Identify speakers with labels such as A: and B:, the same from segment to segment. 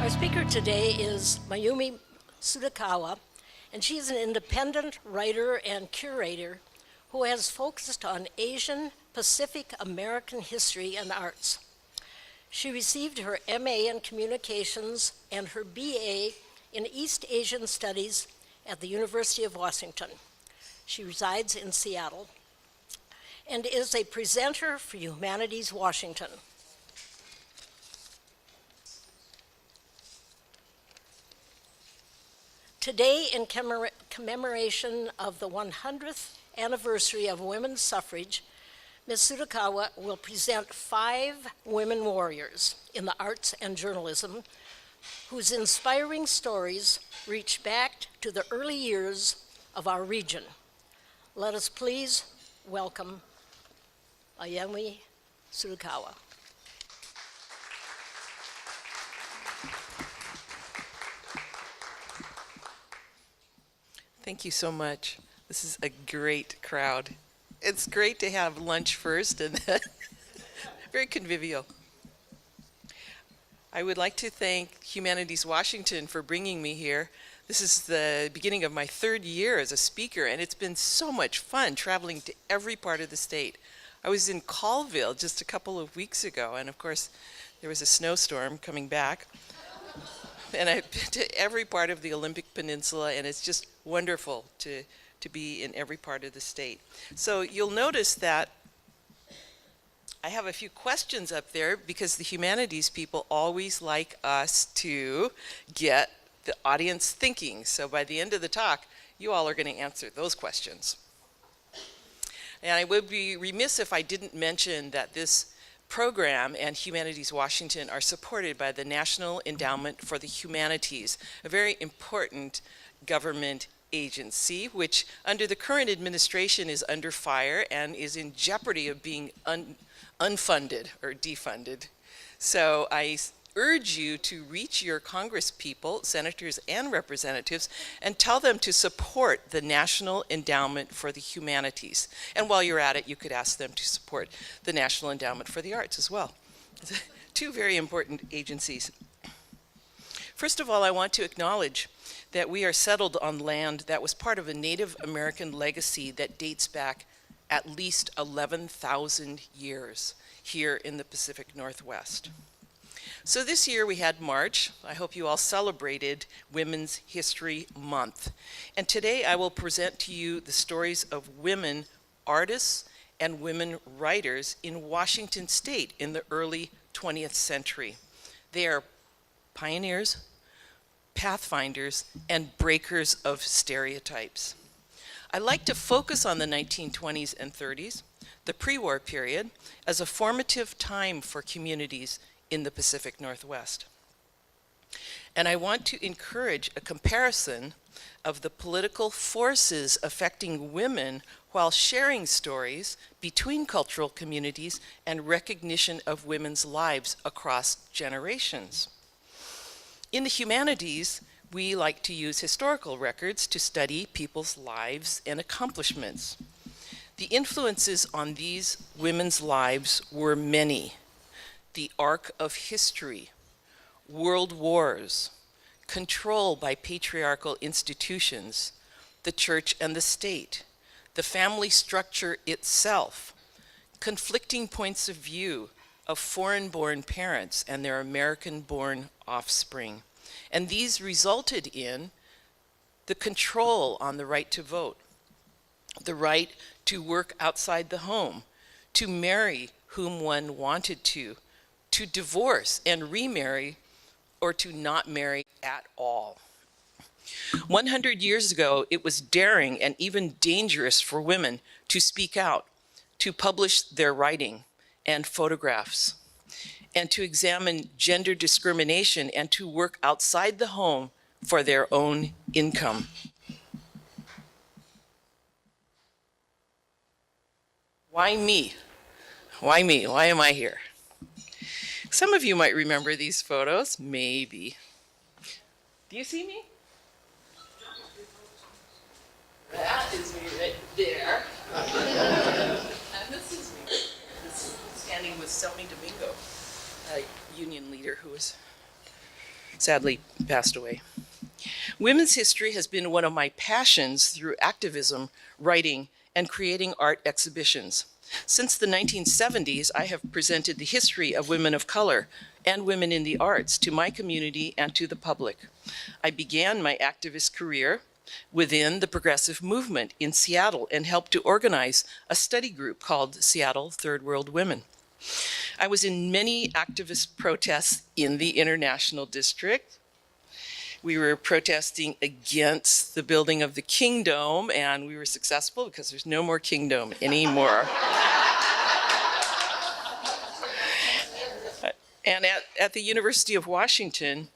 A: Our speaker today is Mayumi Tsutakawa, and she is an independent writer and curator who has focused on Asian Pacific American history and arts. She received her MA in Communications and her BA in East Asian Studies at the University of Washington. She resides in Seattle and is a presenter for Humanities Washington. Today, in commemoration of the 100th anniversary of women's suffrage, Ms. Tsutakawa will present 5 women warriors in the arts and journalism whose inspiring stories reach back to the early years of our region. Let us please welcome Mayumi Tsutakawa.
B: Thank you so much. This is a great crowd. It's great to have lunch first and then very convivial. I would like to thank Humanities Washington for bringing me here. This is the beginning of my 3rd year as a speaker, and it's been so much fun traveling to every part of the state. I was in Colville just a couple of weeks ago, and of course there was a snowstorm coming back. And I've been to every part of the Olympic Peninsula, and it's just wonderful to be in every part of the state. So you'll notice that I have a few questions up there because the humanities people always like us to get the audience thinking. So by the end of the talk, you all are going to answer those questions. And I would be remiss if I didn't mention that this program and Humanities Washington are supported by the National Endowment for the Humanities, a very important government agency, which under the current administration is under fire and is in jeopardy of being unfunded or defunded. So I urge you to reach your congresspeople, senators and representatives, and tell them to support the National Endowment for the Humanities. And while you're at it, you could ask them to support the National Endowment for the Arts as well. 2 very important agencies. First of all, I want to acknowledge that we are settled on land that was part of a Native American legacy that dates back at least 11,000 years here in the Pacific Northwest. So this year we had March. I hope you all celebrated Women's History Month. And today I will present to you the stories of women artists and women writers in Washington State in the early 20th century. They are pioneers, pathfinders, and breakers of stereotypes. I like to focus on the 1920s and 30s, the pre-war period, as a formative time for communities in the Pacific Northwest. And I want to encourage a comparison of the political forces affecting women while sharing stories between cultural communities and recognition of women's lives across generations. In the humanities, we like to use historical records to study people's lives and accomplishments. The influences on these women's lives were many. The arc of history, world wars, control by patriarchal institutions, the church and the state, the family structure itself, conflicting points of view of foreign-born parents and their American-born offspring. And these resulted in the control on the right to vote, the right to work outside the home, to marry whom one wanted to divorce and remarry, or to not marry at all. 100 years ago, it was daring and even dangerous for women to speak out, to publish their writing and photographs, and to examine gender discrimination and to work outside the home for their own income. Why me? Why me? Why am I here? Some of you might remember these photos, maybe. Do you see me? That is me right there. And this is me. This is standing with Selmy Domingo, a union leader who was sadly passed away. Women's history has been one of my passions through activism, writing, and creating art exhibitions. Since the 1970s, I have presented the history of women of color and women in the arts to my community and to the public. I began my activist career within the progressive movement in Seattle and helped to organize a study group called Seattle Third World Women. I was in many activist protests in the International District. We were protesting against the building of the Kingdom, and we were successful because there's no more Kingdom anymore. And at the University of Washington,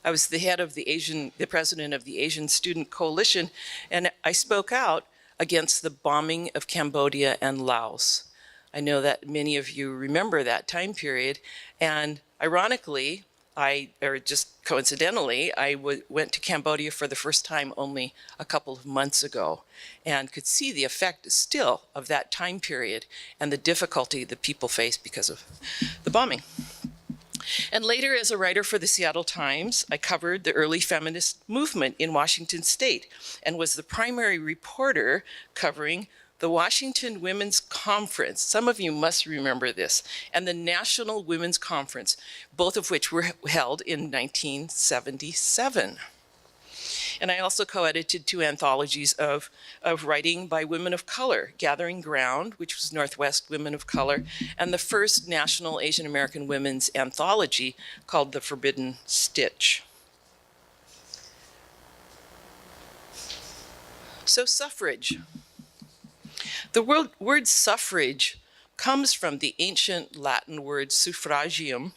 B: I was the head of the president of the Asian Student Coalition, and I spoke out against the bombing of Cambodia and Laos. I know that many of you remember that time period, and ironically, or just coincidentally, I went to Cambodia for the first time only a couple of months ago and could see the effect still of that time period and the difficulty that people faced because of the bombing. And later, as a writer for the Seattle Times, I covered the early feminist movement in Washington State and was the primary reporter covering the Washington Women's Conference, some of you must remember this, and the National Women's Conference, both of which were held in 1977. And I also co-edited 2 anthologies of writing by women of color, Gathering Ground, which was Northwest Women of Color, and the first National Asian American Women's Anthology called The Forbidden Stitch. So suffrage. The word suffrage comes from the ancient Latin word suffragium,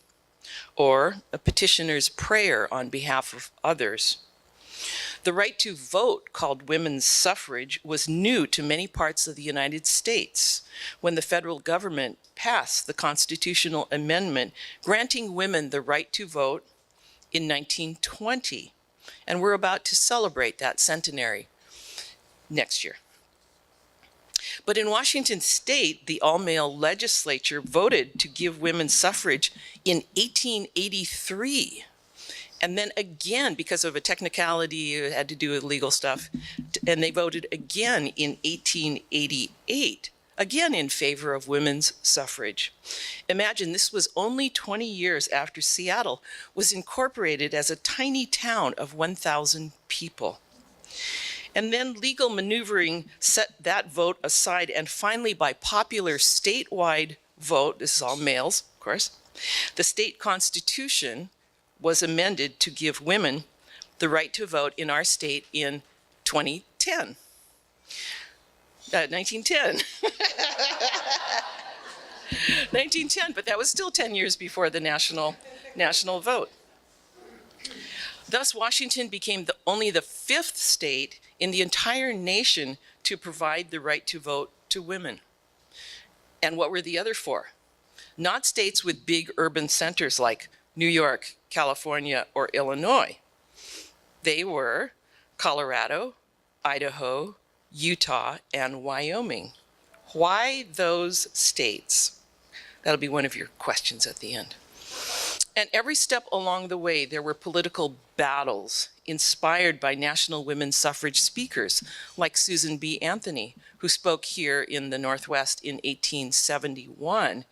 B: or a petitioner's prayer on behalf of others. The right to vote, called women's suffrage, was new to many parts of the United States when the federal government passed the constitutional amendment granting women the right to vote in 1920. And we're about to celebrate that centenary next year. But in Washington State, the all-male legislature voted to give women suffrage in 1883. And then again, because of a technicality, it had to do with legal stuff, and they voted again in 1888, again in favor of women's suffrage. Imagine, this was only 20 years after Seattle was incorporated as a tiny town of 1,000 people. And then legal maneuvering set that vote aside, and finally by popular statewide vote, this is all males, of course, the state constitution was amended to give women the right to vote in our state in 1910. 1910, but that was still 10 years before the national vote. Thus, Washington became only the 5th state in the entire nation to provide the right to vote to women. And what were the other 4? Not states with big urban centers like New York, California, or Illinois. They were Colorado, Idaho, Utah, and Wyoming. Why those states? That'll be one of your questions at the end. And every step along the way, there were political battles inspired by national women's suffrage speakers like Susan B. Anthony, who spoke here in the Northwest in 1871,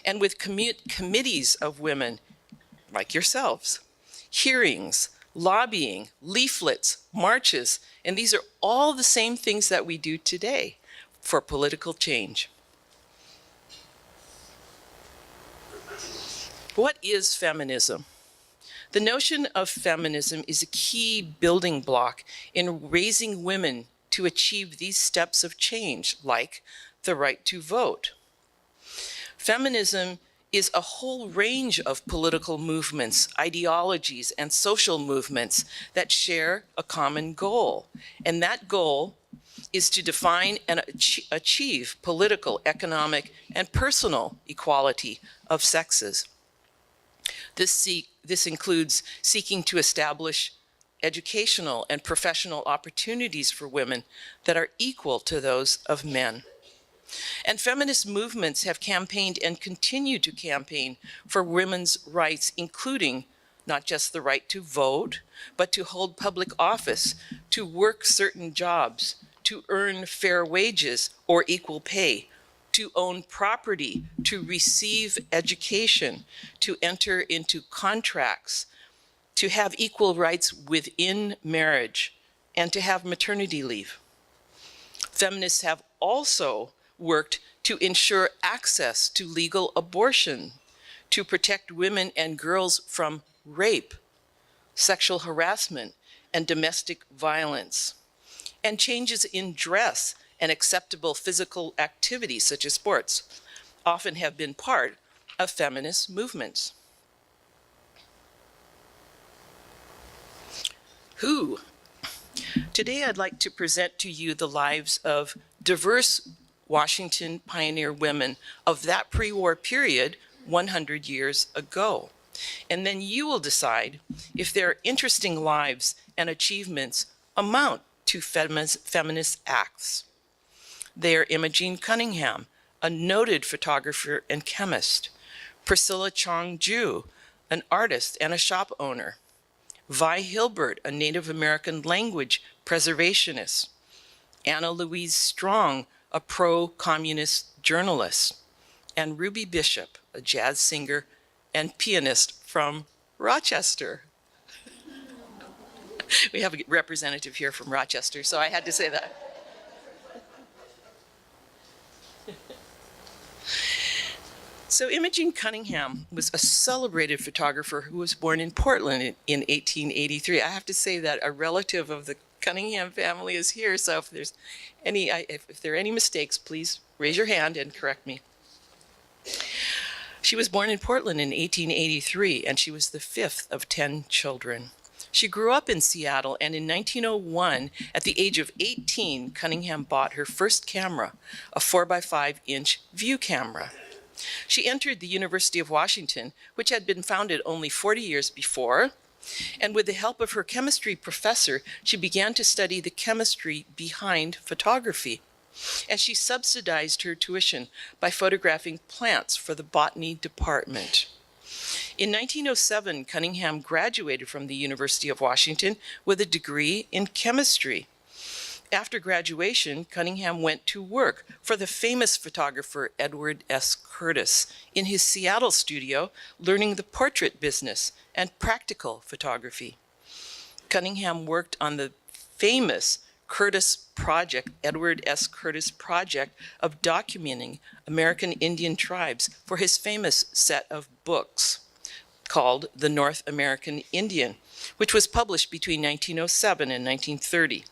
B: and with committees of women like yourselves, hearings, lobbying, leaflets, marches, and these are all the same things that we do today for political change. What is feminism? The notion of feminism is a key building block in raising women to achieve these steps of change, like the right to vote. Feminism is a whole range of political movements, ideologies, and social movements that share a common goal. And that goal is to define and achieve political, economic, and personal equality of sexes. This includes seeking to establish educational and professional opportunities for women that are equal to those of men. And feminist movements have campaigned and continue to campaign for women's rights, including not just the right to vote, but to hold public office, to work certain jobs, to earn fair wages or equal pay, to own property, to receive education, to enter into contracts, to have equal rights within marriage, and to have maternity leave. Feminists have also worked to ensure access to legal abortion, to protect women and girls from rape, sexual harassment, and domestic violence, and changes in dress and acceptable physical activities such as sports often have been part of feminist movements. Who? Today I'd like to present to you the lives of diverse Washington pioneer women of that pre-war period 100 years ago. And then you will decide if their interesting lives and achievements amount to feminist acts. They are Imogene Cunningham, a noted photographer and chemist; Priscilla Chong-Ju, an artist and a shop owner; Vai Hilbert, a Native American language preservationist; Louise Strong, a pro-communist journalist; and Ruby Bishop, a jazz singer and pianist from Rochester. We have a representative here from Rochester, so I had to say that. So Imogene Cunningham was a celebrated photographer who was born in Portland in 1883. I have to say that a relative of the Cunningham family is here, so if there's if there are any mistakes, please raise your hand and correct me. She was born in Portland in 1883, and she was the fifth of 10 children. She grew up in Seattle, and in 1901, at the age of 18, Cunningham bought her first camera, a 4x5-inch view camera. She entered the University of Washington, which had been founded only 40 years before, and with the help of her chemistry professor, she began to study the chemistry behind photography. And she subsidized her tuition by photographing plants for the botany department. In 1907, Cunningham graduated from the University of Washington with a degree in chemistry. After graduation, Cunningham went to work for the famous photographer Edward S. Curtis in his Seattle studio, learning the portrait business and practical photography. Cunningham worked on the famous Curtis project, Edward S. Curtis project of documenting American Indian tribes for his famous set of books called The North American Indian, which was published between 1907 and 1930.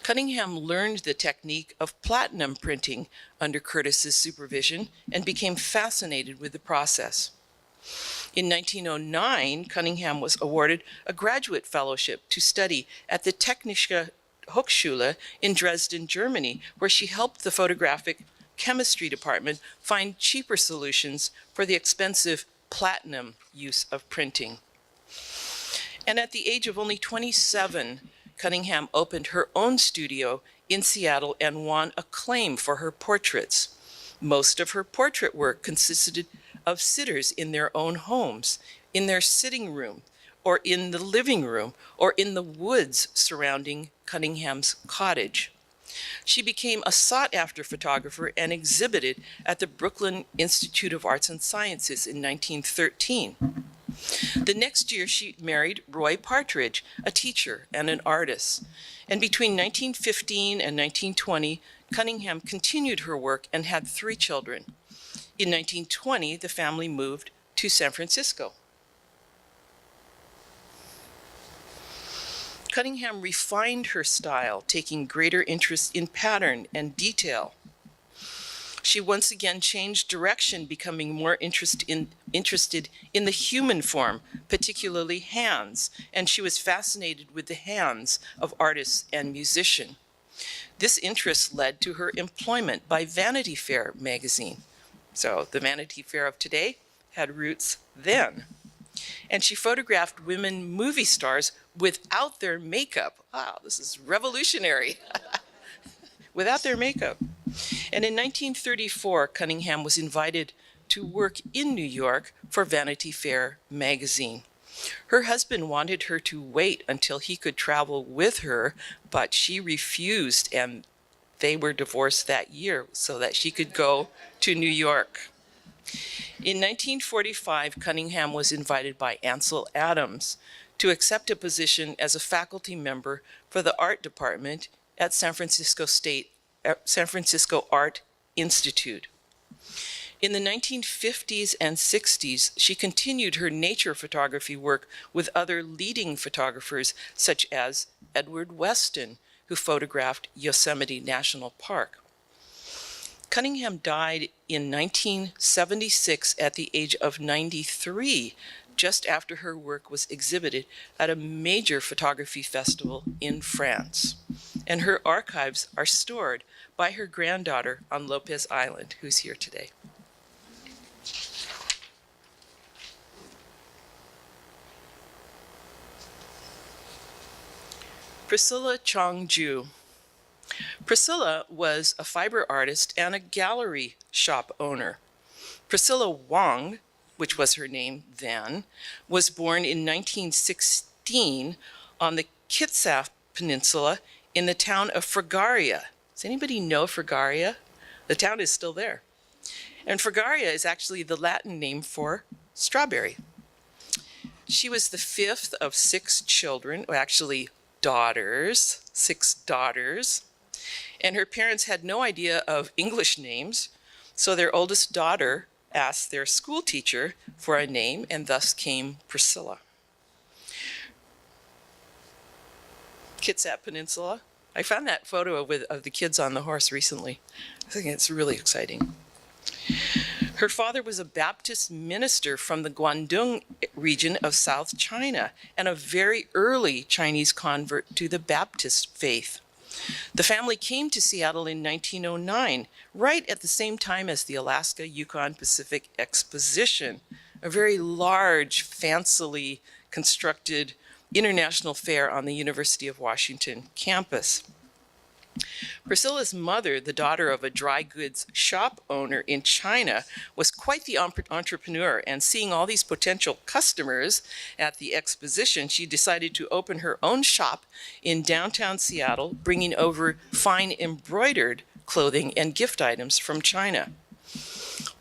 B: Cunningham learned the technique of platinum printing under Curtis's supervision and became fascinated with the process. In 1909, Cunningham was awarded a graduate fellowship to study at the Technische Hochschule in Dresden, Germany, where she helped the photographic chemistry department find cheaper solutions for the expensive platinum use of printing. And at the age of only 27, Cunningham opened her own studio in Seattle and won acclaim for her portraits. Most of her portrait work consisted of sitters in their own homes, in their sitting room, or in the living room, or in the woods surrounding Cunningham's cottage. She became a sought-after photographer and exhibited at the Brooklyn Institute of Arts and Sciences in 1913. The next year, she married Roy Partridge, a teacher and an artist. And between 1915 and 1920, Cunningham continued her work and had 3 children. In 1920, the family moved to San Francisco. Cunningham refined her style, taking greater interest in pattern and detail. She once again changed direction, becoming more interested in the human form, particularly hands, and she was fascinated with the hands of artists and musicians. This interest led to her employment by Vanity Fair magazine. So the Vanity Fair of today had roots then. And she photographed women movie stars without their makeup. Wow, this is revolutionary. Without their makeup. And in 1934, Cunningham was invited to work in New York for Vanity Fair magazine. Her husband wanted her to wait until he could travel with her, but she refused, and they were divorced that year so that she could go to New York. In 1945, Cunningham was invited by Ansel Adams to accept a position as a faculty member for the art department at San Francisco Art Institute. In the 1950s and 60s, she continued her nature photography work with other leading photographers such as Edward Weston, who photographed Yosemite National Park. Cunningham died in 1976 at the age of 93, just after her work was exhibited at a major photography festival in France. And her archives are stored by her granddaughter on Lopez Island, who's here today. Priscilla Chong-Ju. Priscilla was a fiber artist and a gallery shop owner. Priscilla Wong, which was her name then, was born in 1916 on the Kitsap Peninsula in the town of Fragaria. Does anybody know Fragaria? The town is still there. And Fragaria is actually the Latin name for strawberry. She was the fifth of six children, or actually daughters, 6 daughters. And her parents had no idea of English names, so their oldest daughter asked their school teacher for a name, and thus came Priscilla. Kitsap Peninsula. I found that photo of the kids on the horse recently. I think it's really exciting. Her father was a Baptist minister from the Guangdong region of South China and a very early Chinese convert to the Baptist faith. The family came to Seattle in 1909, right at the same time as the Alaska Yukon Pacific Exposition, a very large, fancily constructed international fair on the University of Washington campus. Priscilla's mother, the daughter of a dry goods shop owner in China, was quite the entrepreneur, and seeing all these potential customers at the exposition, she decided to open her own shop in downtown Seattle, bringing over fine embroidered clothing and gift items from China.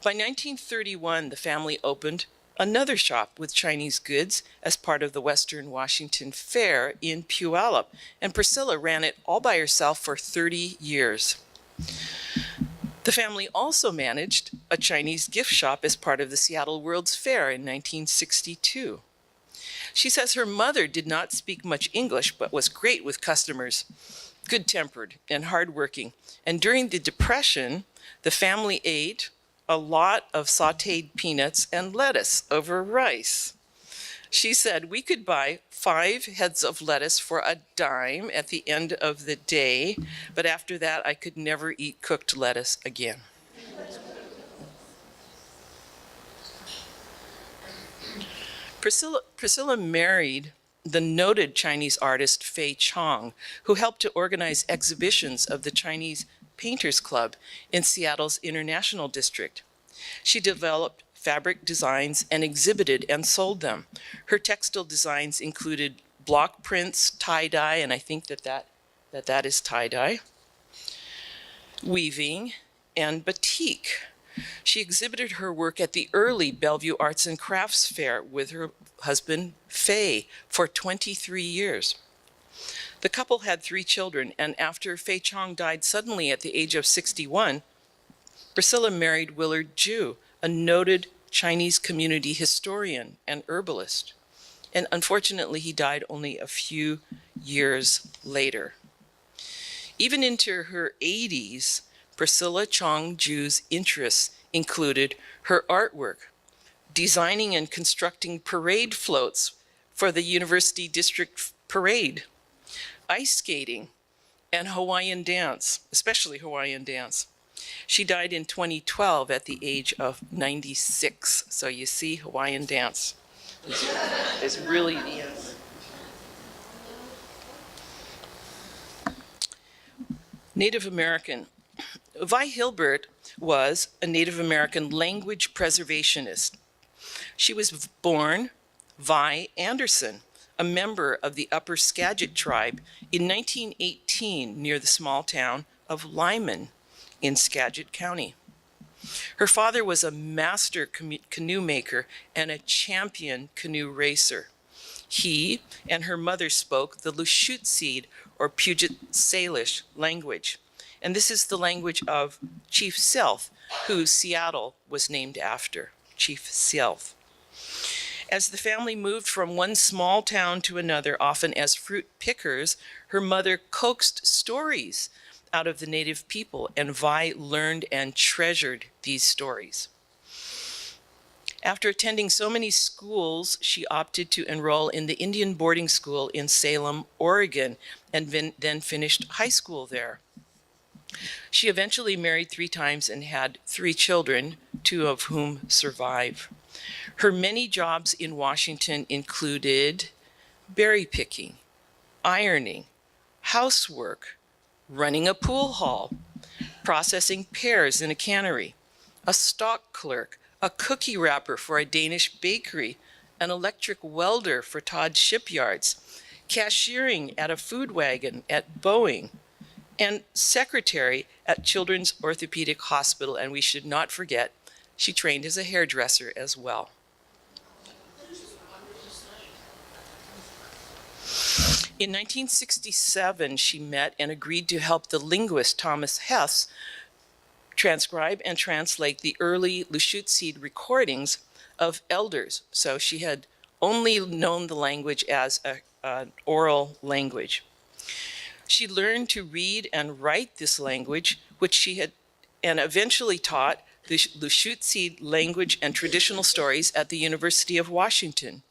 B: By 1931, the family opened another shop with Chinese goods as part of the Western Washington Fair in Puyallup, and Priscilla ran it all by herself for 30 years. The family also managed a Chinese gift shop as part of the Seattle World's Fair in 1962. She says her mother did not speak much English, but was great with customers, good-tempered and hardworking. And during the Depression, the family ate a lot of sautéed peanuts and lettuce over rice. She said we could buy 5 heads of lettuce for a dime at the end of the day, but after that I could never eat cooked lettuce again. Priscilla married the noted Chinese artist Fei Chong, who helped to organize exhibitions of the Chinese Painters Club in Seattle's International District. She developed fabric designs and exhibited and sold them. Her textile designs included block prints, tie-dye, and I think that is tie-dye, weaving, and batik. She exhibited her work at the early Bellevue Arts and Crafts Fair with her husband, Fei, for 23 years. The couple had 3 children, and after Fei Chong died suddenly at the age of 61, Priscilla married Willard Ju, a noted Chinese community historian and herbalist. And unfortunately, he died only a few years later. Even into her 80s, Priscilla Chong-Ju's interests included her artwork, designing and constructing parade floats for the University District Parade, ice skating, and Hawaiian dance, especially Hawaiian dance. She died in 2012 at the age of 96. So you see, Hawaiian dance is really the answer. Native American. Vi Hilbert was a Native American language preservationist. She was born Vi Anderson, a member of the Upper Skagit tribe, in 1918 near the small town of Lyman in Skagit County. Her father was a master canoe maker and a champion canoe racer. He and her mother spoke the Lushootseed or Puget Salish language, and this is the language of Chief Sealth, who Seattle was named after, Chief Sealth. As the family moved from one small town to another, often as fruit pickers, her mother coaxed stories out of the native people, and Vi learned and treasured these stories. After attending so many schools, she opted to enroll in the Indian boarding school in Salem, Oregon, and then finished high school there. She eventually married 3 times and had 3 children, 2 of whom survive. Her many jobs in Washington included berry picking, ironing, housework, running a pool hall, processing pears in a cannery, a stock clerk, a cookie wrapper for a Danish bakery, an electric welder for Todd Shipyards, cashiering at a food wagon at Boeing, and secretary at Children's Orthopedic Hospital. And we should not forget, she trained as a hairdresser as well. In 1967, she met and agreed to help the linguist Thomas Hess transcribe and translate the early Lushootseed recordings of elders. So she had only known the language as an oral language. She learned to read and write this language, which she had, and eventually taught the Lushootseed language and traditional stories at the University of Washington.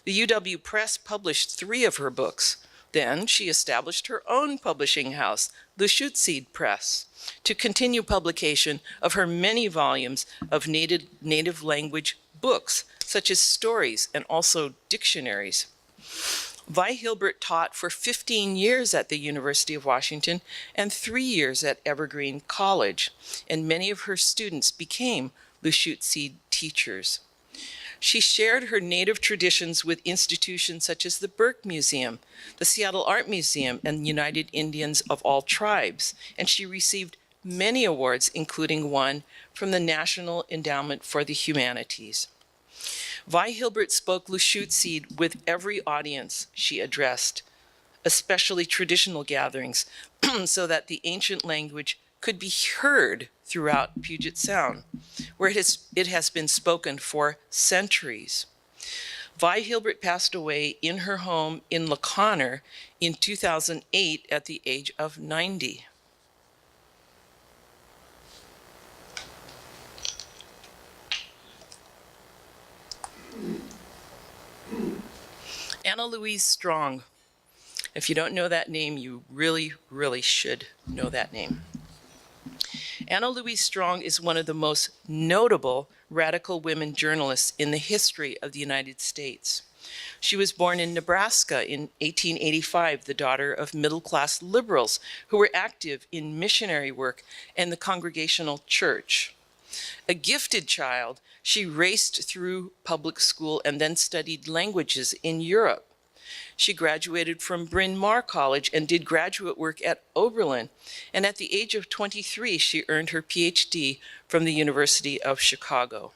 B: The UW Press published 3 of her books. Then she established her own publishing house, Lushootseed Press, to continue publication of her many volumes of native language books, such as stories and also dictionaries. Vi Hilbert taught for 15 years at the University of Washington and 3 years at Evergreen College, and many of her students became Lushootseed teachers. She shared her native traditions with institutions such as the Burke Museum, the Seattle Art Museum, and United Indians of all tribes, and she received many awards, including one from the National Endowment for the Humanities. Vi Hilbert spoke Lushootseed with every audience she addressed, especially traditional gatherings, so that the ancient language could be heard throughout Puget Sound, where it has been spoken for centuries. Vi Hilbert passed away in her home in La Conner in 2008 at the age of 90. Anna Louise Strong. If you don't know that name, you really, really should know that name. Anna Louise Strong is one of the most notable radical women journalists in the history of the United States. She was born in Nebraska in 1885, the daughter of middle-class liberals who were active in missionary work and the Congregational Church. A gifted child, she raced through public school and then studied languages in Europe. She graduated from Bryn Mawr College and did graduate work at Oberlin. And at the age of 23, she earned her PhD from the University of Chicago.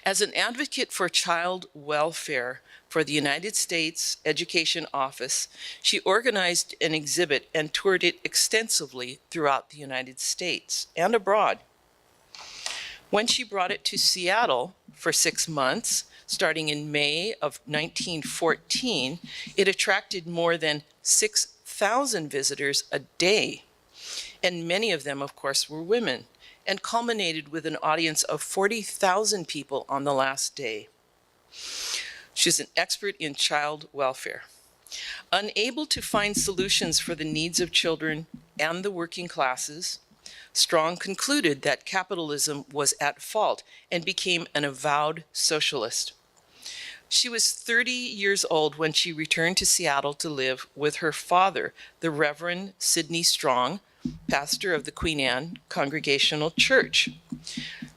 B: As an advocate for child welfare for the United States Education Office, she organized an exhibit and toured it extensively throughout the United States and abroad. When she brought it to Seattle for 6 months, starting in May of 1914, it attracted more than 6,000 visitors a day. And many of them, of course, were women, and culminated with an audience of 40,000 people on the last day. She's an expert in child welfare. Unable to find solutions for the needs of children and the working classes, Strong concluded that capitalism was at fault and became an avowed socialist. She was 30 years old when she returned to Seattle to live with her father, the Reverend Sidney Strong, pastor of the Queen Anne Congregational Church.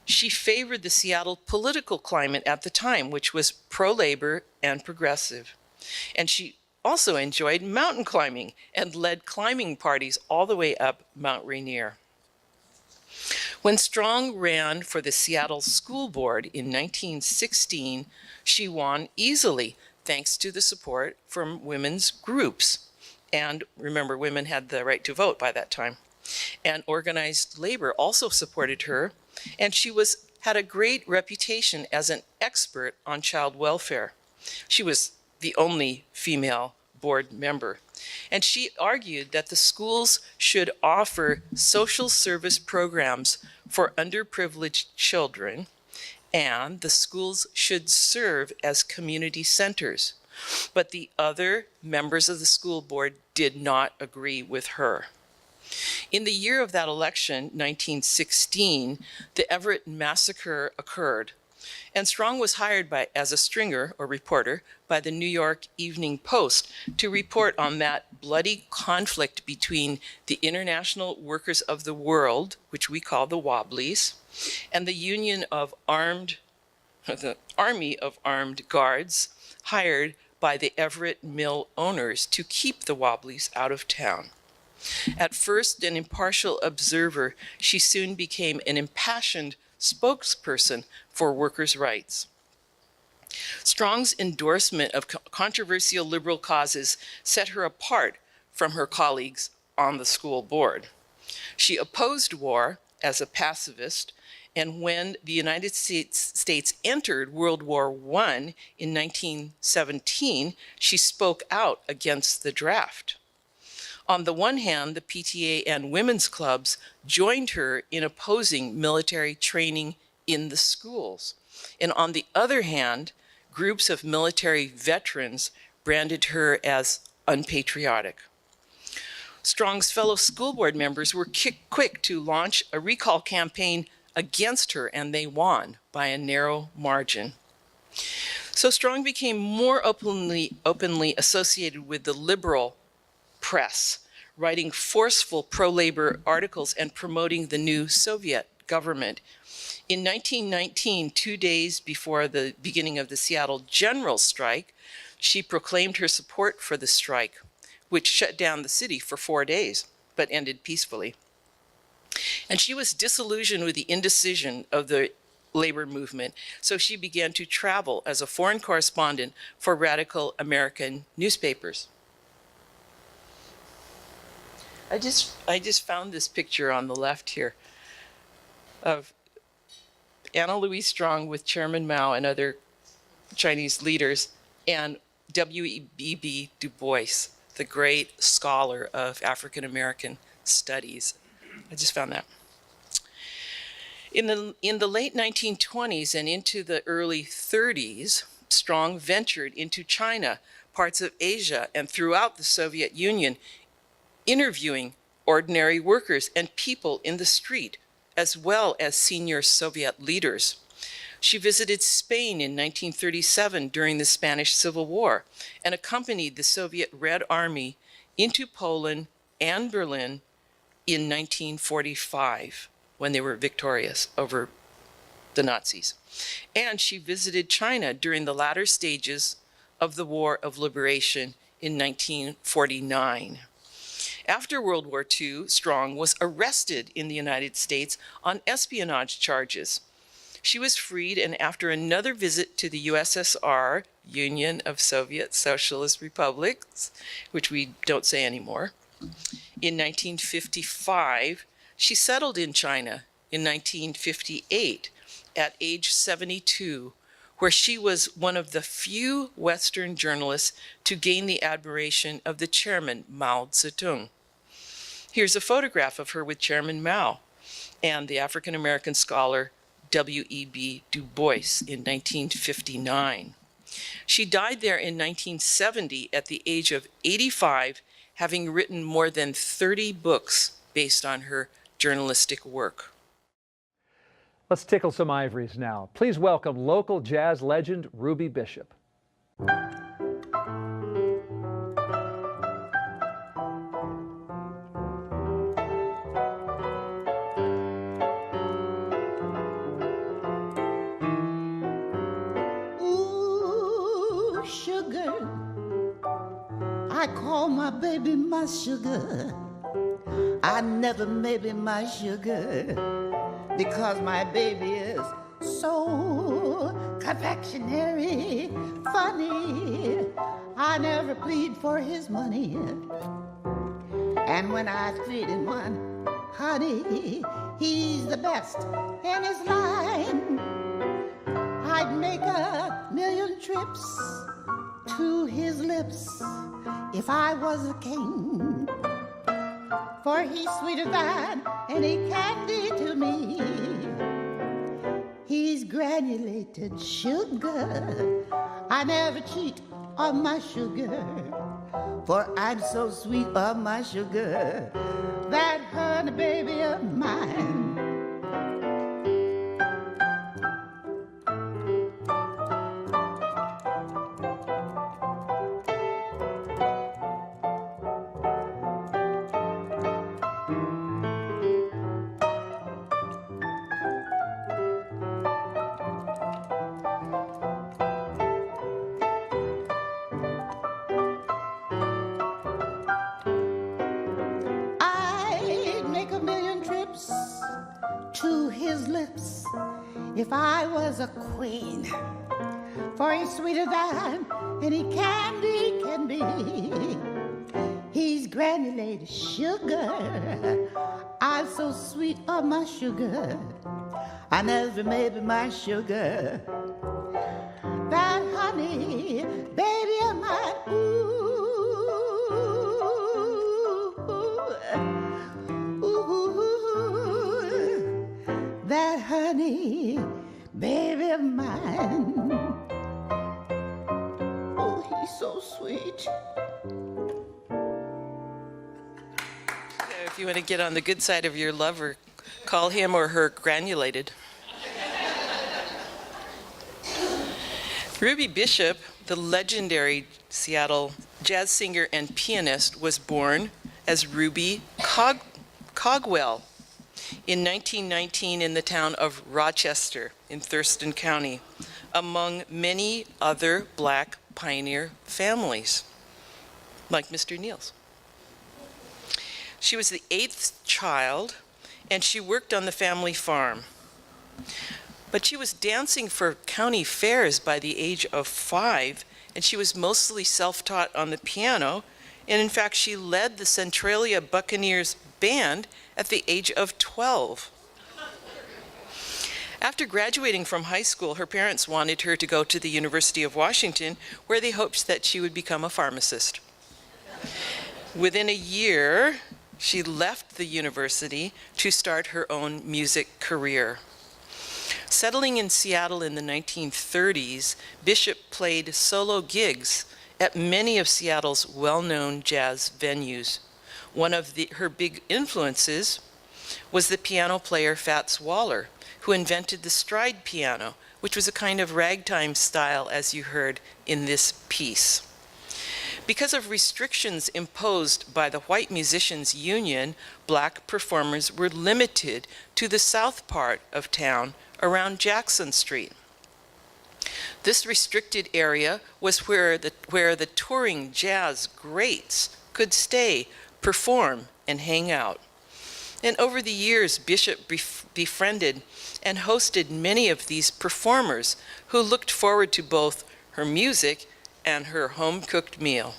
B: She favored the Seattle political climate at the time, which was pro-labor and progressive. And she also enjoyed mountain climbing and led climbing parties all the way up Mount Rainier. When Strong ran for the Seattle School Board in 1916, she won easily, thanks to the support from women's groups. And remember, women had the right to vote by that time. And organized labor also supported her, and she had a great reputation as an expert on child welfare. She was the only female board member. And she argued that the schools should offer social service programs for underprivileged children, and the schools should serve as community centers. But the other members of the school board did not agree with her. In the year of that election, 1916, the Everett Massacre occurred, and Strong was hired as a stringer or reporter by the New York Evening Post to report on that bloody conflict between the International Workers of the World, which we call the Wobblies, and the Army of Armed Guards hired by the Everett Mill owners to keep the Wobblies out of town. At first an impartial observer, she soon became an impassioned spokesperson for workers' rights. Strong's endorsement of controversial liberal causes set her apart from her colleagues on the school board. She opposed war as a pacifist, and when the United States entered World War I in 1917, she spoke out against the draft. On the one hand, the PTA and women's clubs joined her in opposing military training in the schools. And on the other hand, groups of military veterans branded her as unpatriotic. Strong's fellow school board members were quick to launch a recall campaign against her, and they won by a narrow margin. So Strong became more openly associated with the liberal press, writing forceful pro-labor articles and promoting the new Soviet government. In 1919, 2 days before the beginning of the Seattle general strike, she proclaimed her support for the strike, which shut down the city for 4 days, but ended peacefully. And she was disillusioned with the indecision of the labor movement, so she began to travel as a foreign correspondent for radical American newspapers. I just found this picture on the left here of Louise Strong with Chairman Mao and other Chinese leaders, and W.E.B. Du Bois, the great scholar of African American studies. I just found that. In the late 1920s and into the early 30s, Strong ventured into China, parts of Asia, and throughout the Soviet Union, interviewing ordinary workers and people in the street, as well as senior Soviet leaders. She visited Spain in 1937 during the Spanish Civil War and accompanied the Soviet Red Army into Poland and Berlin in 1945 when they were victorious over the Nazis. And she visited China during the latter stages of the War of Liberation in 1949. After World War II, Strong was arrested in the United States on espionage charges. She was freed, and after another visit to the USSR, Union of Soviet Socialist Republics, which we don't say anymore, in 1955, she settled in China in 1958 at age 72, where she was one of the few Western journalists to gain the admiration of the chairman, Mao Zedong. Here's a photograph of her with Chairman Mao and the African-American scholar W.E.B. Du Bois in 1959. She died there in 1970 at the age of 85, having written more than 30 books based on her journalistic work.
C: Let's tickle some ivories now. Please welcome local jazz legend Ruby Bishop.
D: I call my baby my sugar. I never maybe my sugar, because my baby is so confectionery funny. I never plead for his money, and when I feed him one, honey, he's the best in his line. I'd make 1,000,000 trips to his lips if I was a king, for he's sweeter than any candy to me. He's granulated sugar. I never cheat on my sugar, for I'm so sweet on my sugar, that honey baby of mine. To his lips if I was a queen, for he's sweeter than any candy can be. He's granulated sugar. I'm so sweet on my sugar. I never made my sugar, that honey baby of mine. Ooh. That honey, baby of mine. Oh, he's so sweet.
B: If you want to get on the good side of your lover, call him or her granulated. Ruby Bishop, the legendary Seattle jazz singer and pianist, was born as Ruby Cogwell in 1919 in the town of Rochester in Thurston County, among many other black pioneer families, like Mr. Neal's. She was the 8th child, and she worked on the family farm. But she was dancing for county fairs by the age of 5, and she was mostly self-taught on the piano, and in fact, she led the Centralia Buccaneers band at the age of 12. After graduating from high school, her parents wanted her to go to the University of Washington, where they hoped that she would become a pharmacist. Within a year, she left the university to start her own music career. Settling in Seattle in the 1930s, Bishop played solo gigs at many of Seattle's well-known jazz venues. One of her big influences was the piano player Fats Waller, who invented the stride piano, which was a kind of ragtime style, as you heard in this piece. Because of restrictions imposed by the White Musicians Union, black performers were limited to the south part of town around Jackson Street. This restricted area was where the touring jazz greats could stay, perform, and hang out. And over the years, Bishop befriended and hosted many of these performers who looked forward to both her music and her home-cooked meal.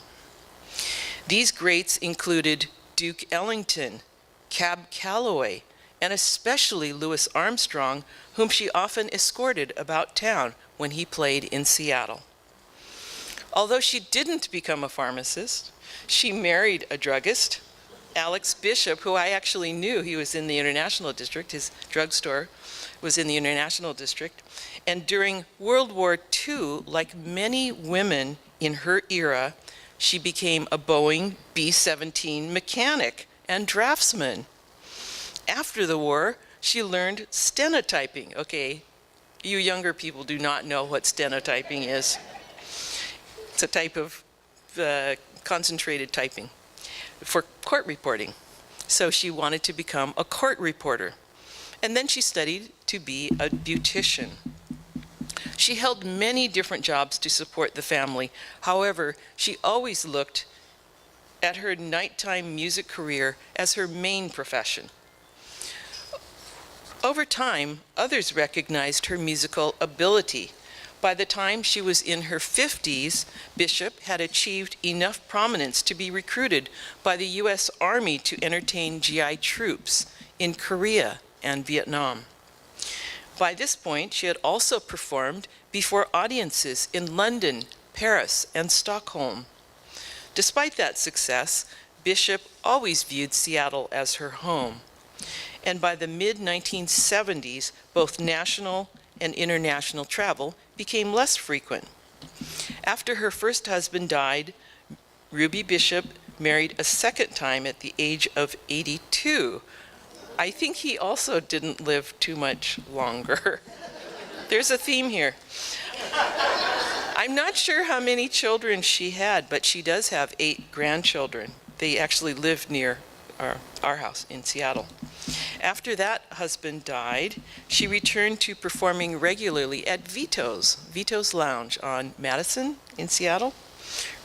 B: These greats included Duke Ellington, Cab Calloway, and especially Louis Armstrong, whom she often escorted about town when he played in Seattle. Although she didn't become a pharmacist, she married a druggist, Alex Bishop, who I actually knew. He was in the International District. His drugstore was in the International District. And during World War II, like many women in her era, she became a Boeing B-17 mechanic and draftsman. After the war, she learned stenotyping. Okay, you younger people do not know what stenotyping is. It's a type of concentrated typing for court reporting. So she wanted to become a court reporter. And then she studied to be a beautician. She held many different jobs to support the family. However, she always looked at her nighttime music career as her main profession. Over time, others recognized her musical ability. By the time she was in her 50s, Bishop had achieved enough prominence to be recruited by the U.S. Army to entertain GI troops in Korea and Vietnam. By this point, she had also performed before audiences in London, Paris, and Stockholm. Despite that success, Bishop always viewed Seattle as her home. And by the mid-1970s, both national and international travel became less frequent. After her first husband died, Ruby Bishop married a second time at the age of 82. I think he also didn't live too much longer. There's a theme here. I'm not sure how many children she had, but she does have 8 grandchildren. They actually live near our house in Seattle. After that husband died, she returned to performing regularly at Vito's Lounge on Madison in Seattle,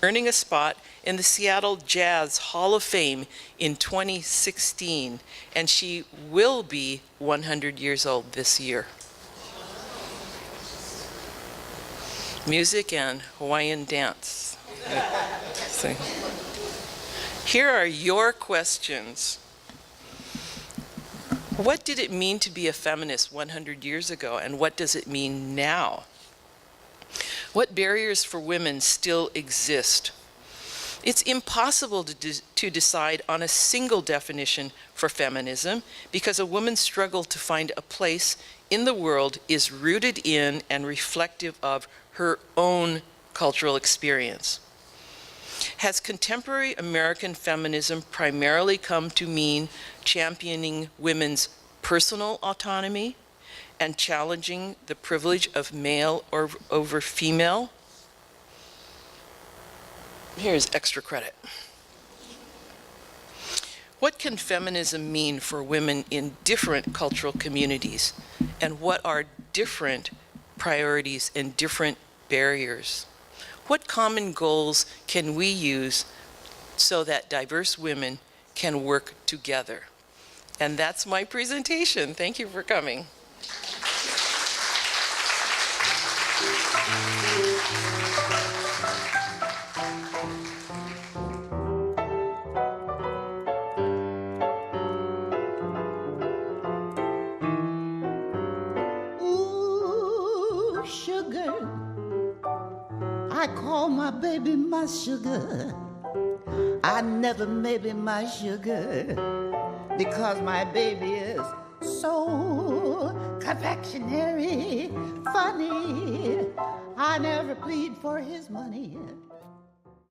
B: earning a spot in the Seattle Jazz Hall of Fame in 2016, and she will be 100 years old this year. Music and Hawaiian dance. So, here are your questions. What did it mean to be a feminist 100 years ago, and what does it mean now? What barriers for women still exist? It's impossible to decide on a single definition for feminism because a woman's struggle to find a place in the world is rooted in and reflective of her own cultural experience. Has contemporary American feminism primarily come to mean championing women's personal autonomy and challenging the privilege of male over female? Here's extra credit. What can feminism mean for women in different cultural communities? And what are different priorities and different barriers? What common goals can we use so that diverse women can work together? And that's my presentation. Thank you for coming.
D: Ooh, sugar, I call my baby my sugar. I never maybe my sugar, because my baby is so confectionery funny. I never plead for his money.